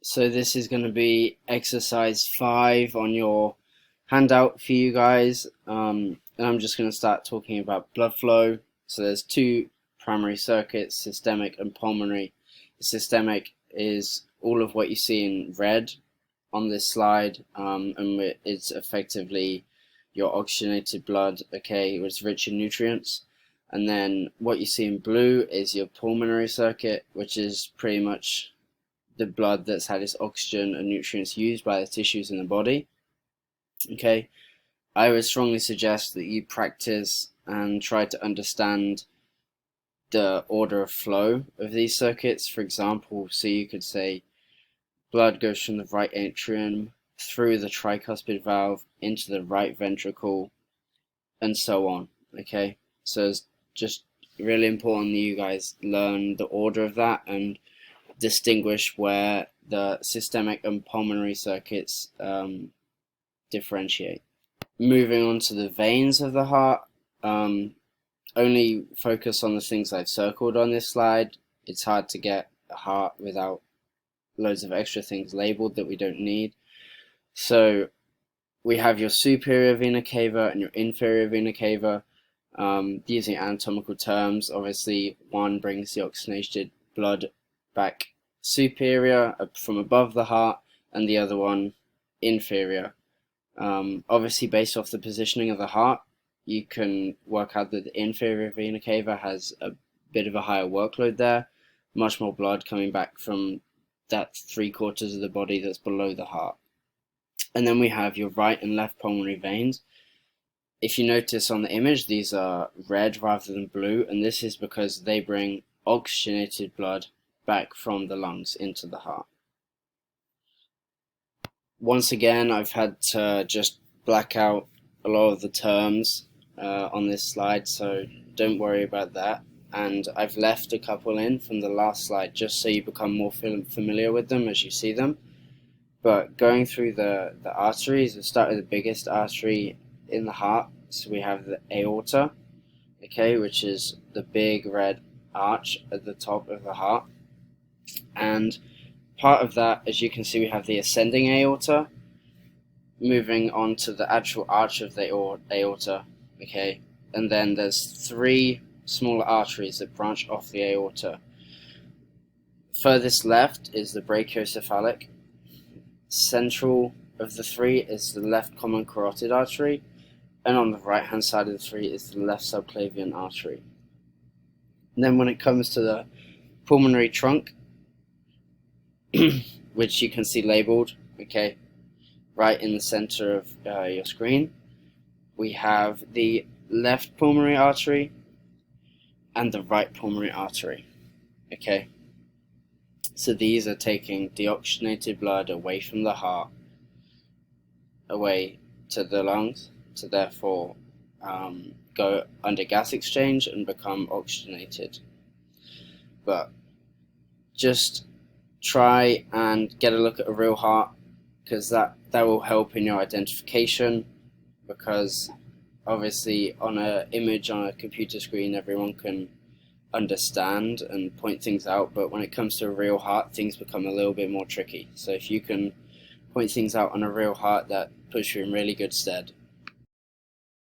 So this is going to be exercise 5 on your handout for you guys. And I'm just going to start talking about blood flow. So there's two primary circuits, systemic and pulmonary. The systemic is all of what you see in red on this slide, and it's effectively your oxygenated blood, okay, it's rich in nutrients. And then what you see in blue is your pulmonary circuit, which is pretty much the blood that's had its oxygen and nutrients used by the tissues in the body. Okay, I would strongly suggest that you practice and try to understand the order of flow of these circuits. For example, so you could say blood goes from the right atrium through the tricuspid valve into the right ventricle, and so on. Okay, so it's just really important that you guys learn the order of that and distinguish where the systemic and pulmonary circuits differentiate. Moving on to the veins of the heart, only focus on the things I've circled on this slide. It's hard to get a heart without loads of extra things labeled that we don't need. So we have your superior vena cava and your inferior vena cava. Using anatomical terms, obviously one brings the oxygenated blood back superior from above the heart, and the other one inferior. Obviously, based off the positioning of the heart, you can work out that the inferior vena cava has a bit of a higher workload there, much more blood coming back from that 3/4 of the body that's below the heart. And then we have your right and left pulmonary veins. If you notice on the image, these are red rather than blue, and this is because they bring oxygenated blood back from the lungs into the heart. Once again, I've had to just black out a lot of the terms on this slide, so don't worry about that. And I've left a couple in from the last slide just so you become more familiar with them as you see them. But going through the arteries, we'll start with the biggest artery in the heart. So we have the aorta, okay, which is the big red arch at the top of the heart. And part of that, as you can see, we have the ascending aorta, moving on to the actual arch of the aorta, okay, and then there's three smaller arteries that branch off the aorta. Furthest left is the brachiocephalic. Central of the three is the left common carotid artery, and on the right hand side of the three is the left subclavian artery. And then when it comes to the pulmonary trunk, which you can see labeled, okay, right in the center of your screen, we have the left pulmonary artery and the right pulmonary artery, okay. So these are taking deoxygenated blood away from the heart, away to the lungs, to therefore go under gas exchange and become oxygenated. But just try and get a look at a real heart, because that will help in your identification, because obviously on an image on a computer screen everyone can understand and point things out, but when it comes to a real heart things become a little bit more tricky. So if you can point things out on a real heart, that puts you in really good stead.